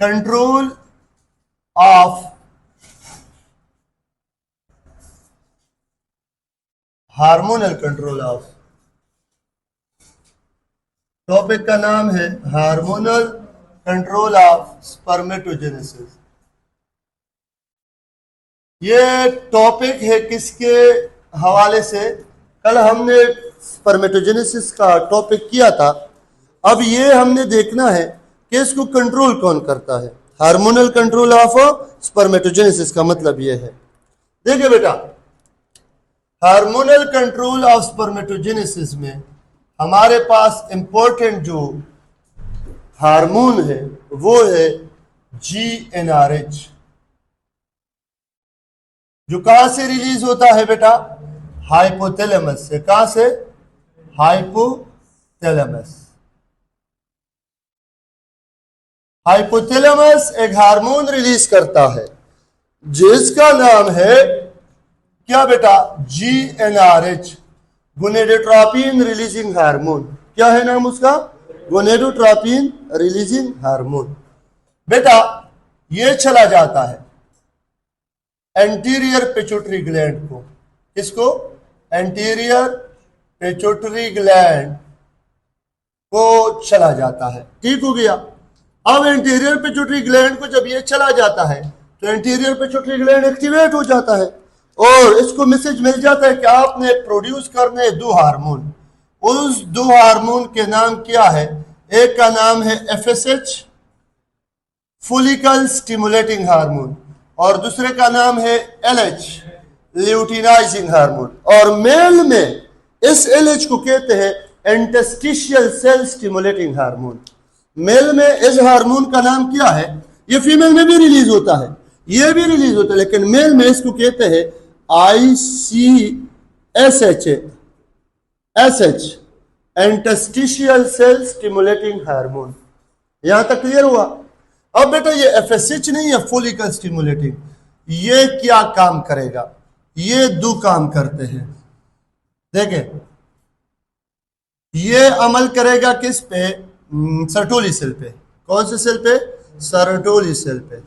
Control of hormonal control of, topic का नाम है हार्मोनल कंट्रोल ऑफ स्पर्मेटोजेनेसिस। ये टॉपिक है किसके हवाले से? कल हमने स्पर्मेटोजेनेसिस का टॉपिक किया था। अब ये हमने देखना है कि इसको कंट्रोल कौन करता है। हार्मोनल कंट्रोल ऑफ स्पर्मेटोजेनेसिस का मतलब ये है, देखिए बेटा, हार्मोनल कंट्रोल ऑफ स्पर्मेटोजेनेसिस में हमारे पास इंपॉर्टेंट जो हार्मोन है वो है GnRH, जो कहां से रिलीज होता है बेटा? हाइपोथैलेमस से। कहां से? हाइपोथैलेमस। हाइपोथैलेमस एक हार्मोन रिलीज करता है जिसका नाम है क्या बेटा? GnRH, gonadotropin releasing hormone. क्या है नाम उसका? Gonadotropin releasing hormone. बेटा ये चला जाता है एंटीरियर पिट्यूटरी ग्लैंड को। किसको? एंटीरियर पिट्यूटरी ग्लैंड को चला जाता है। ठीक हो गया। अब एंटीरियर पिट्यूटरी ग्लैंड को जब ये चला जाता है तो एंटीरियर पिट्यूटरी ग्लैंड एक्टिवेट हो जाता है और इसको मैसेज मिल जाता है कि आपने प्रोड्यूस करने दो हार्मोन। उस दो हार्मोन के नाम क्या है? एक का नाम है FSH, फोलिकल स्टिमुलेटिंग हार्मोन, और दूसरे का नाम है LH, ल्यूटिनाइजिंग हार्मोन। और मेल में इस LH को कहते हैं interstitial cell stimulating hormone. Male में इस हार्मोन का नाम क्या है? ये फीमेल में भी रिलीज होता है, ये भी रिलीज होता है, लेकिन मेल में इसको कहते हैं ICSH, interstitial cell stimulating hormone. यहां तक क्लियर हुआ? अब बेटा ये FSH नहीं है, फोलिकल स्टिमुलेटिंग। ये क्या काम करेगा? ये दो काम करते हैं। देखें, ये अमल करेगा किस पे? सर्टोली सेल पे। कौन से सेल पे? सर्टोली सेल पे।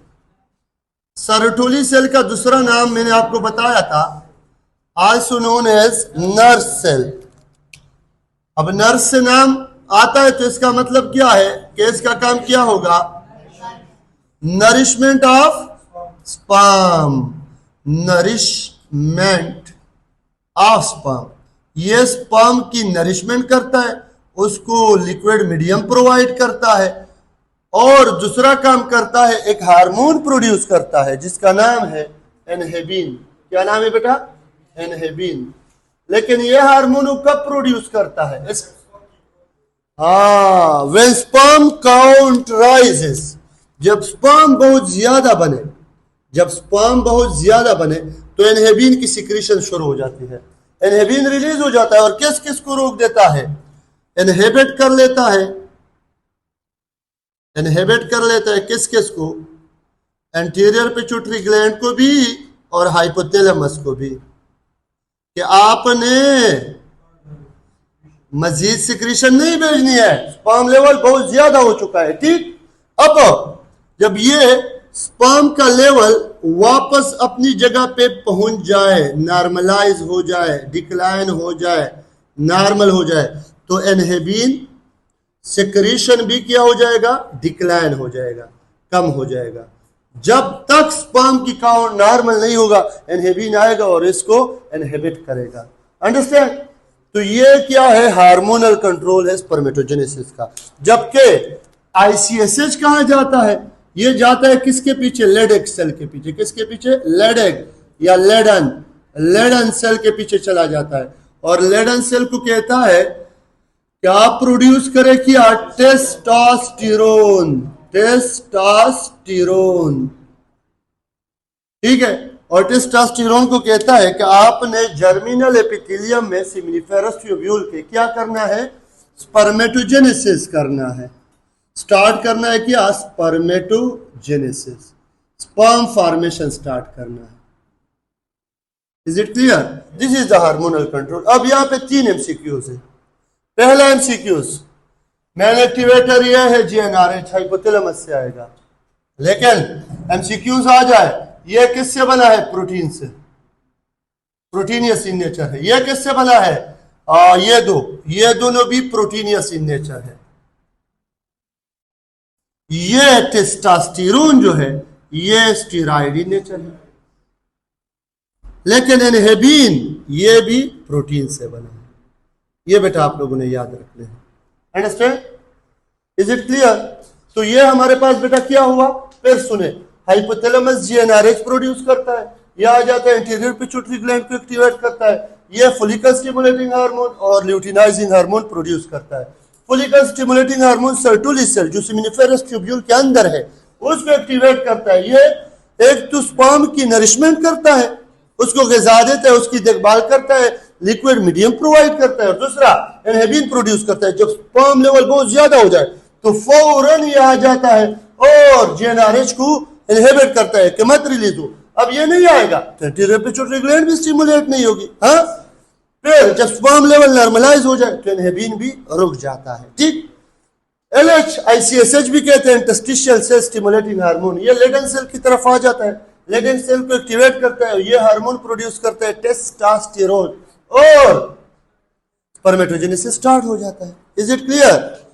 सर्टोली सेल का दूसरा नाम मैंने आपको बताया था, also known as nurse cell. अब नर्स से नाम आता है तो इसका मतलब क्या है कि इसका काम क्या होगा? Nourishment of sperm, nourishment of sperm. ये स्पर्म की नरिशमेंट करता है, उसको लिक्विड मीडियम प्रोवाइड करता है, और दूसरा काम करता है एक हार्मोन प्रोड्यूस करता है जिसका नाम है एनहेबिन। क्या नाम है बेटा? एनहेबिन। लेकिन ये हार्मोन कब प्रोड्यूस करता है? व्हेन स्पर्म काउंट राइजेस, जब स्पर्म बहुत ज्यादा बने, जब स्पर्म बहुत ज्यादा बने तो एनहेबिन की सिक्रीशन शुरू हो जाती है, एनहेबिन रिलीज हो जाता है। और किस किस को रोक देता है? इनहिबिट कर लेता है, इनहिबिट कर लेता है किस किस को? एंटीरियर पिट्यूटरी ग्लैंड को भी और हाइपोथैलेमस को भी, कि आपने मजीद सिक्रीशन नहीं भेजनी है, स्पर्म लेवल बहुत ज्यादा हो चुका है। ठीक, अब जब ये स्पर्म का लेवल वापस अपनी जगह पे पहुंच जाए, नॉर्मलाइज हो जाए, डिक्लाइन हो जाए, नॉर्मल हो जाए, तो एनहेबिन सिक्रीशन भी क्या हो जाएगा? डिक्लाइन हो जाएगा, कम हो जाएगा। जब तक स्पर्म की काउंट नॉर्मल नहीं होगा एनहेबिन आएगा और इसको इनहिबिट करेगा। अंडरस्टैंड? तो ये क्या है? हार्मोनल कंट्रोल है स्पर्मेटोजेनेसिस का। जबकि ICSH कहां जाता है? ये जाता है किसके पीछे? लेडेग सेल के पीछे। किसके पीछे? लेडेग या लेडन सेल के पीछे चला जाता है। और लेडन सेल को कहता है क्या प्रोड्यूस करे? किया टेस्टोस्टेरोन, टेस्टोस्टेरोन। ठीक है, और टेस्टोस्टेरोन को कहता है कि आपने जर्मिनल एपिथेलियम में सेमिनिफेरस ट्यूब्यूल के क्या करना है? स्पर्मेटोजेनेसिस करना है, स्टार्ट करना है। क्या? स्पर्मेटोजेनेसिस, स्पर्म फॉर्मेशन स्टार्ट करना है। Is it clear? This is the hormonal control. अब यहां पे 3 MCQs है। पहला MCQs, मैन एक्टिवेटर यह है GnRH, हाइपोथैलेमस से आएगा। लेकिन एमसीक्यूज आ जाए, ये किससे बना है? प्रोटीन से, प्रोटीनियस इन नेचर है। ये किससे बना है? ये दोनों भी प्रोटीनियस इन नेचर है। ये टेस्टोस्टेरोन जो है ये स्टेरॉइड इन नेचर है, लेकिन इनहिबिन ये भी प्रोटीन से बना है। ये बेटा आप लोगों ने याद रखना है। अंडरस्टैंड? Is it clear? तो ये हमारे पास बेटा क्या हुआ? फिर सुने, हाइपोथैलेमस जीएनआरएच प्रोड्यूस करता है, यह आ जाता है एंटीरियर पिट्यूटरी ग्लैंड को एक्टिवेट करता है, ये फोलिकल स्टिमुलेटिंग हार्मोन और ल्यूटिनाइजिंग हार्मोन प्रोड्यूस करता है। Follicle stimulating hormone Sertoli cell जो सेमिनिफेरस ट्यूब्यूल के अंदर है उसको एक्टिवेट करता है। ये एक तो स्पर्म की नरिशमेंट करता है, उसको ग़िज़ा देता है, उसकी देखभाल करता है, लिक्विड मीडियम प्रोवाइड करता है, और दूसरा इनहिबिन प्रोड्यूस करता है। जब स्पर्म लेवल बहुत ज्यादा हो जाए तो फौरन ये आ जाता है और जीएनआरएच को इनहिबिट करता है कि मत रिलीज हो। अब ये नहीं आएगा तो एंटीरियर पिट्यूटरी ग्लैंड भी स्टिमुलेट नहीं होगी। हाँ, फिर जब स्पर्म लेवल नॉर्मलाइज हो जाए तो इनहिबिन भी रुक जाता है। ठीक, एलएच आईसीएसएच भी कहते हैं, इंटरस्टिशियल सेल स्टिमुलेटिंग हार्मोन। ये लेडन सेल की तरफ आ जाता है, लेडन सेल को एक्टिवेट करता है, ये हार्मोन प्रोड्यूस करता है टेस्टोस्टेरोन और स्पर्मेटोजेनेसिस स्टार्ट हो जाता है। Is it clear?